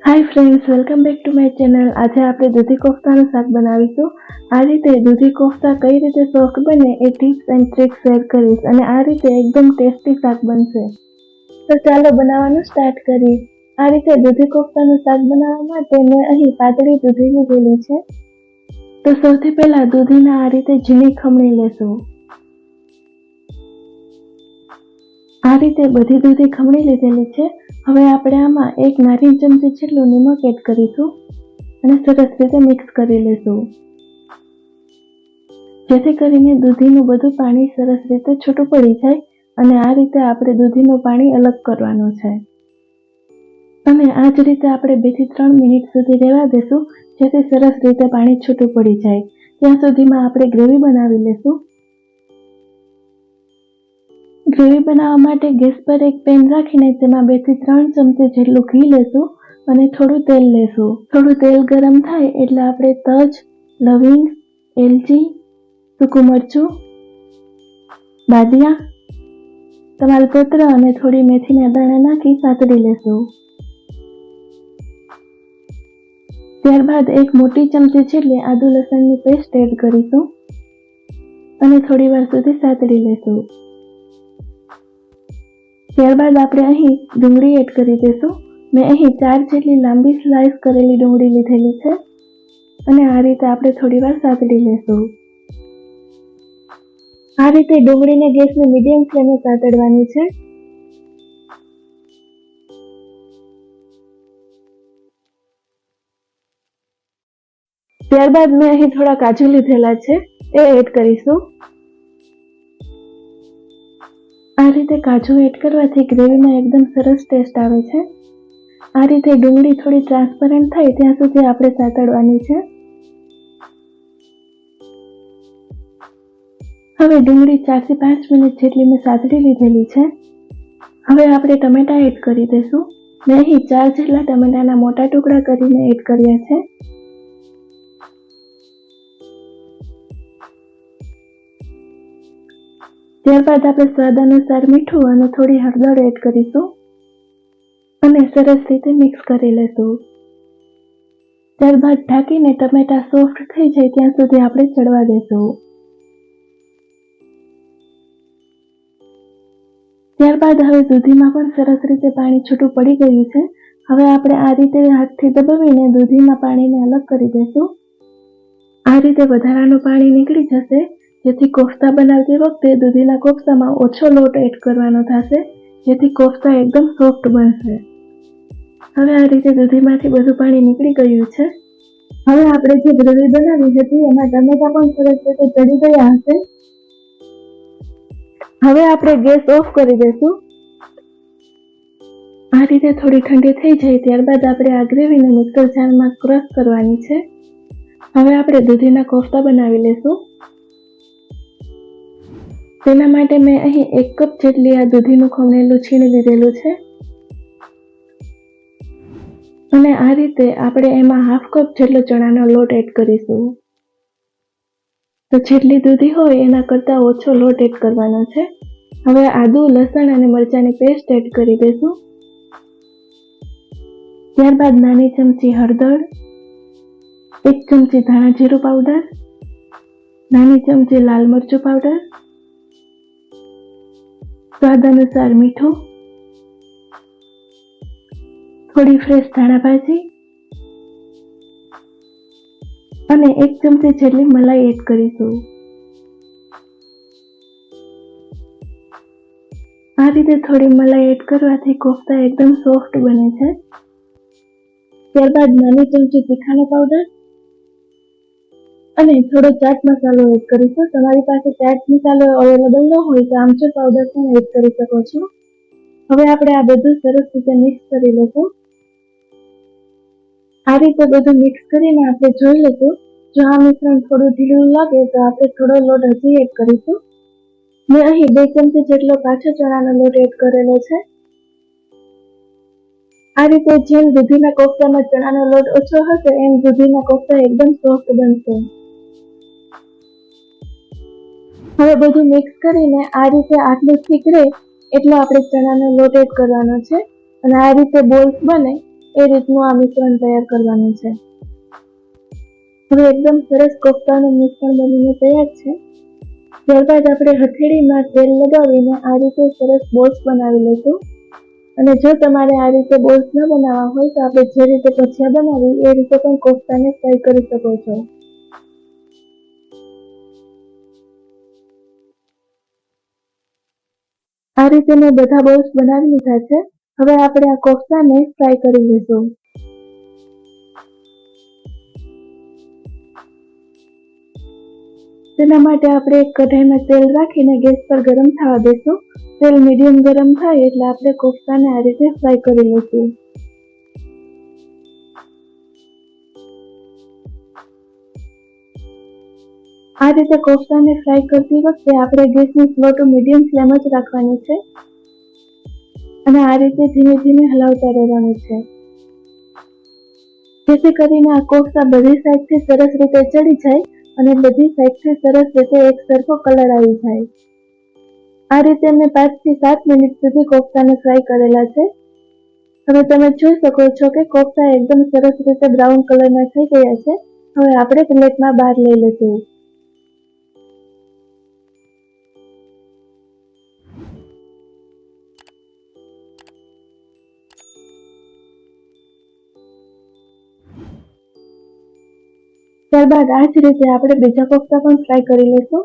Hi friends, welcome back to my channel. આજે આપણે દૂધી કોફતાનું શાક બનાવીશું। આ રીતે દૂધી કોફતા કઈ રીતે સોફ્ટ બને એ ટિપ્સ એન્ડ ટ્રિક્સ શેર કરીશ અને આ રીતે એકદમ ટેસ્ટી શાક બનશે। તો ચાલો બનાવવાનું સ્ટાર્ટ કરીએ। આ રીતે દૂધી કોફતાનું શાક બનાવવા માટે મેં અહીં પાતળી દૂધી લીધેલી છે। તો સૌથી પહેલા દૂધીને આ રીતે ઝીણી ખમણી લેશું। આ રીતે બધી દૂધી ખમણી લીધેલી છે। હવે આપણે આમાં 1 નાની ચમચી જેટલું નમક એડ કરીશું અને સરસ રીતે મિક્સ કરી લેશું, જેથી કરીને દૂધીનું બધું પાણી સરસ રીતે છૂટું પડી જાય। અને આ રીતે આપણે દૂધીનું પાણી અલગ કરવાનું છે અને આ જ રીતે આપણે 2 થી 3 મિનિટ સુધી રહેવા દેશું, જેથી સરસ રીતે પાણી છૂટું પડી જાય। ત્યાં સુધીમાં આપણે ગ્રેવી બનાવી લેશું। ગ્રેવી બનાવવા માટે ગેસ પર એક પેન રાખીને તેમાં 2 થી 3 ચમચી જેટલું ઘી લેશું અને થોડું તેલ લેશું। થોડું તેલ ગરમ થાય એટલે આપણે તજ, લવિંગ, એલચી, સૂકું મરચું, બાદિયા, તમાલપત્ર અને થોડી મેથીના દાણા નાખી સાતળી લેશું। ત્યારબાદ એક મોટી ચમચી જેટલી આદુ લસણની પેસ્ટ એડ કરીશું અને થોડી વાર સુધી સાતળી લેશું। ત્યારબાદ આપણે અહીં ડુંગળી એડ કરી દઈશું। મેં અહીં 4 જેટલી લાંબી સ્લાઇસ કરેલી ડુંગળી લીધેલી છે અને આ રીતે આપણે થોડી વાર સાતળી લેશું। આ રીતે ડુંગળીને ગેસની મીડિયમ ફ્લેમે સાતળવાની છે। ત્યારબાદ મેં અહીં થોડા કાજુ લીધેલા છે, એ એડ કરીશું। આ રીતે કાજુ એડ કરવાથી ગ્રેવીમાં એકદમ સરસ ટેસ્ટ આવે છે। આ રીતે ડુંગળી થોડી ટ્રાન્સપરન્ટ થાય ત્યાં સુધી આપણે સાતળવાની છે। હવે ડુંગળી 4 થી 5 મિનિટ જેટલી મેં સાતળી લીધેલી છે। હવે આપણે ટમેટા એડ કરી દઈશું। મેં અહીં 4 જેટલા ટમેટાના મોટા ટુકડા કરીને એડ કર્યા છે। ત્યારબાદ આપણે સ્વાદ અનુસાર મીઠું અને થોડી હળદર એડ કરીશું અને સરસ રીતે મિક્સ કરી લેશું। ત્યારબાદ ઢાંકીને ટમેટા સોફ્ટ થઈ જાય ત્યાં સુધી આપણે ચડવા દેશું। ત્યારબાદ હવે દૂધીમાં પણ સરસ રીતે પાણી છૂટું પડી ગયું છે। હવે આપણે આ રીતે હાથથી દબાવીને દૂધીમાં પાણીને અલગ કરી દેશું। આ રીતે વધારાનું પાણી નીકળી જશે, જેથી કોફતા બનાવતી વખતે દૂધીના કોફતામાં ઓછો લોટ એડ કરવાનો થશે, જેથી કોફતા એકદમ સોફ્ટ બનશે। હવે આ રીતે દૂધીમાંથી બધું પાણી નીકળી ગયું છે। હવે આપણે જે ગ્રેવી બનાવી હતી એમાં ટમેટા પણ સરસ રીતે ચડી ગયા હશે। હવે આપણે ગેસ ઓફ કરી દઈશું। આ રીતે થોડી ઠંડી થઈ જાય ત્યારબાદ આપણે આ ગ્રેવીને મિક્સર જારમાં ક્રશ કરવાની છે। હવે આપણે દૂધીના કોફતા બનાવી લેશું। તેના માટે મેં અહીં 1 કપ જેટલી આ દૂધીનું ખમણેલું છીણી લીધેલું છે અને આ રીતે આપણે એમાં ½ કપ જેટલો ચણાનો લોટ એડ કરીશું। તો જેટલી દૂધી હોય એના કરતાં ઓછો લોટ એડ કરવાનો છે। હવે આદુ, લસણ અને મરચાંની પેસ્ટ એડ કરી દઈશું। ત્યારબાદ નાની ચમચી હળદર, 1 ચમચી ધાણા જીરું પાવડર, નાની ચમચી લાલ મરચું પાવડર, સ્વાદ અનુસાર મીઠું, થોડી ફ્રેશ ધાણા ભાજી અને 1 ચમચી જેટલી મલાઈ એડ કરીશું। આ રીતે થોડી મલાઈ એડ કરવાથી કોફતા એકદમ સોફ્ટ બને છે। ત્યારબાદ નાની ચમચી તીખાનો પાવડર અને થોડો ચાટ મસાલો એડ કરીશું। તમારી પાસે ચાટ મસાલો અવેલેબલ ન હોય તો આમચૂર પાવડર પણ એડ કરી શકો છો। હવે આપણે આ બધું સરસ રીતે મિક્સ કરી લઈશું। આ રીતે બધું મિક્સ કરીને આપણે જોઈ લઈશું, જો આ મિશ્રણ થોડું ઢીલું લાગે તો આપણે થોડો લોટ હજી એડ કરીશું। મેં અહીં 2 ચમચી જેટલો કાચો ચણાનો લોટ એડ કરેલો છે। આ રીતે જેમ દૂધીના કોફતામાં ચણાનો લોટ ઓછો હશે એમ દૂધીના કોફતા એકદમ સોફ્ટ બનશે। હવે બધું મિક્સ કરીને આ રીતે આટલું થીક રહે એટલો આપણે ચણાનો લોટ એડ કરવાનો છે અને આ રીતે બોલ્સ બને એ રીતનું આ મિશ્રણ તૈયાર કરવાનું છે. હવે એકદમ સરસ કોફતાનું મિશ્રણ બનીને તૈયાર છે. ત્યારબાદ આપણે હથેળીમાં તેલ લગાવીને આ રીતે સરસ બોલ્સ બનાવી લઈશું. અને જો તમારે આ રીતે બોલ્સ ન બનાવવા હોય તો આપણે જે રીતે ભજીયા બનાવી એ રીતે પણ કોફતાને ફ્રાય કરી શકો છો. આ રીતે મેં બધા બોલ્સ બનાવી લીધા છે. હવે આપણે આ કોફતાને ફ્રાય કરી લઈશું. તેના માટે આપણે એક કઢાઈમાં તેલ રાખીને ગેસ પર ગરમ થવા દઈશું. તેલ મીડિયમ ગરમ થાય એટલે આપણે કોફતાને આ રીતે ફ્રાય કરી લઈશું. આ રીતે કોફતાને ફ્રાય કરતી વખતે આપણે ગેસની સ્લો ટુ મીડિયમ ફ્લેમ જ રાખવાની છે અને આ રીતે ધીમે ધીમે હલાવતા રહેવાનું છે, જેથી કરીને આ કોફતા બધી સાઈડથી સરસ રીતે ચડી જાય અને બધી સાઈડથી સરસ રીતે એક સરખો કલર આવી જાય. આ રીતે મેં 5 થી 7 મિનિટ સુધી કોફતાને ફ્રાય કરેલા છે. હવે તમે જોઈ શકો છો કે કોફતા એકદમ સરસ રીતે બ્રાઉન કલરના થઈ ગયા છે. હવે આપણે પ્લેટમાં બહાર લઈ લઈશું. ત્યારબાદ આ જ રીતે આપણે બીજા કોફતા પણ ફ્રાય કરી લઈશું.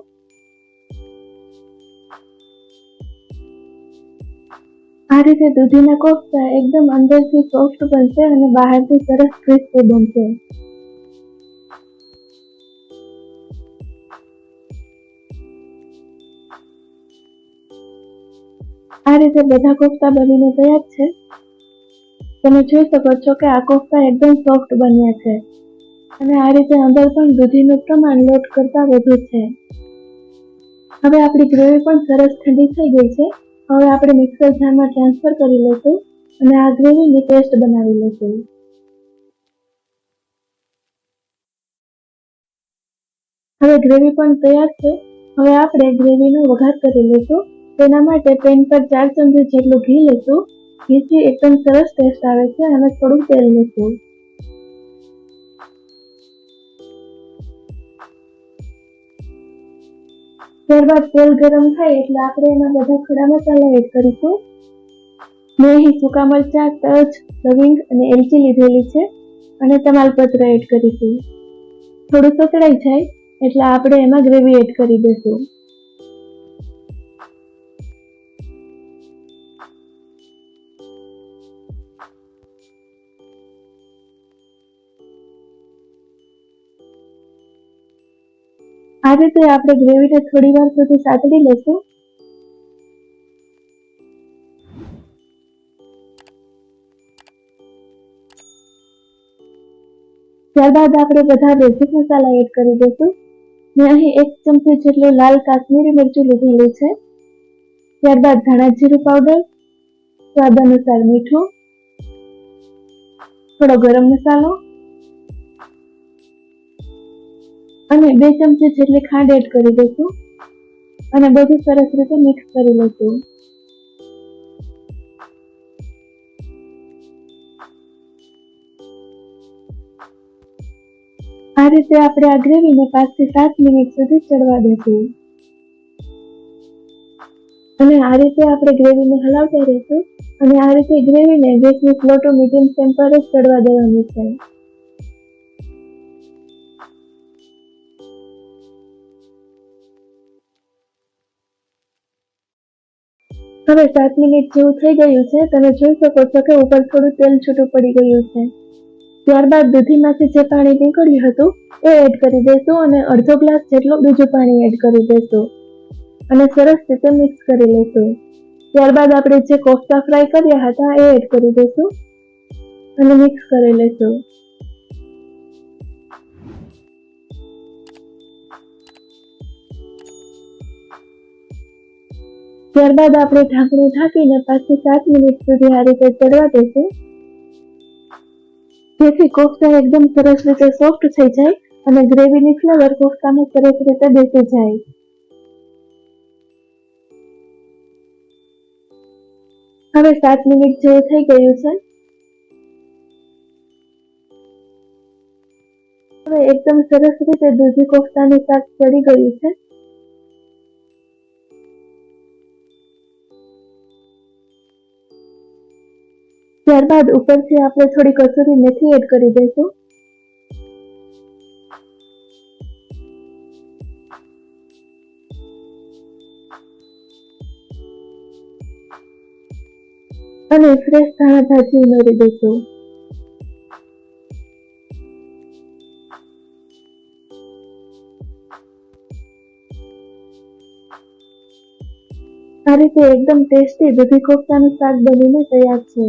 આ રીતે દૂધીના કોફતા એકદમ અંદરથી સોફ્ટ બનશે અને બહારથી સરસ ક્રિસ્પી બનશે. આ રીતે બધા કોફતા બનીને તૈયાર છે. તમે જોઈ શકો છો કે આ કોફતા એકદમ સોફ્ટ બન્યા છે અને આ રીતે અંદર પણ દૂધીનું પ્રમાણ લોટ કરતાં વધુ છે. હવે આપણી ગ્રેવી પણ સરસ ઠંડી થઈ ગઈ છે. હવે આપણે મિક્સર જારમાં ટ્રાન્સફર કરી લઈશું અને આ ગ્રેવીની પેસ્ટ બનાવી લઈશું. હવે ગ્રેવી પણ તૈયાર છે. હવે આપણે ગ્રેવીનો વઘાર કરી લઈશું. તેના માટે પેન પર 4 ચમચી જેટલું ઘી લઈશું. ઘીથી એકદમ સરસ ટેસ્ટ આવે છે અને થોડું તેલ લઈશું. ત્યારબાદ તેલ ગરમ થાય એટલે આપણે એમાં બધા ખડા મસાલા એડ કરીશું. મેં અહીં સૂકા મરચાં, તજ, લવિંગ અને એલચી લીધેલી છે અને તમાલપત્ર એડ કરીશું. થોડું સતળાઈ જાય એટલે આપણે એમાં ગ્રેવી એડ કરી દઈશું. આ રીતે આપણે ગ્રેવીને થોડી વાર સુધી સાતળી લઈશું. ત્યારબાદ આપણે બધા બેઝિક મસાલા એડ કરી દઈશું. મેં અહીં 1 ચમચી જેટલું લાલ કાશ્મીરી મરચું લીધેલું છે. ત્યારબાદ ધાણા જીરું પાવડર, સ્વાદ અનુસાર મીઠું, થોડો ગરમ મસાલો અને 2 ચમચી જેટલી ખાંડ એડ કરી દઈશું અને બધું સરસ રીતે મિક્સ કરી લઈશું. આ રીતે આપણે આ ગ્રેવીને 5 થી 7 મિનિટ સુધી ચડવા દઈશું અને આ રીતે આપણે ગ્રેવીને હલાવતા રહીશું અને આ રીતે ગ્રેવીને ગેસની સ્લો ટુ મીડિયમ ફ્લેમ પર જ ચડવા દેવાની છે. હવે 7 મિનિટ જેવું થઈ ગયું છે. તમે જોઈ શકો છો કે ઉપર થોડું તેલ છૂટું પડી ગયું છે. ત્યારબાદ દૂધીમાંથી જે પાણી નીકળ્યું હતું એ એડ કરી દઈશું અને અડધો ગ્લાસ જેટલું બીજું પાણી એડ કરી દઈશું અને સરસ રીતે મિક્સ કરી લઈશું. ત્યારબાદ આપણે જે કોફતા ફ્રાય કર્યા હતા એ એડ કરી દઈશું અને મિક્સ કરી લઈશું. ત્યારબાદ આપણે ઢાંકણું ઢાંકીને 5 થી 7 મિનિટ સુધી આ રીતે ચડવા દઈશું, જેથી કોફતા એકદમ સરસ રીતે સોફ્ટ થઈ જાય અને ગ્રેવીની ફ્લેવર કોફતામાં સરસ રીતે બેસી જાય. હવે 7 મિનિટ જેવું થઈ ગયું છે. હવે એકદમ સરસ રીતે દૂધી કોફતાનું શાક ચડી ગયું છે. ત્યારબાદ ઉપરથી આપણે થોડી કસૂરી મેથી એડ કરી દઈશું. અને ફ્રેશ ધાણા ભાજી ઉમેરી દઈશું. આ રીતે એકદમ ટેસ્ટી દૂધી કોફતાનું શાક બનીને તૈયાર છે.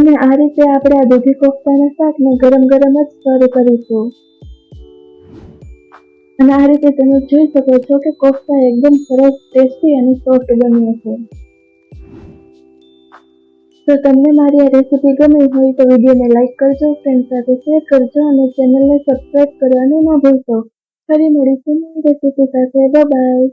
અને આ રીતે આપણે આ દૂધી કોફતાના શાકને ગરમ ગરમ જ સર્વ કરીશું. અને આ રીતે તમે જોઈ શકો છો કે કોફતા એકદમ સરસ ટેસ્ટી અને સોફ્ટ બન્યો છે. તો તમને મારી આ રેસીપી ગમી હોય તો વિડીયોને લાઈક કરજો, ફ્રેન્ડ સાથે શેર કરજો અને ચેનલને સબસ્ક્રાઇબ કરવાનું ના ભૂલશો. ફરી મળીશું નવી રેસીપી સાથે. Bye bye.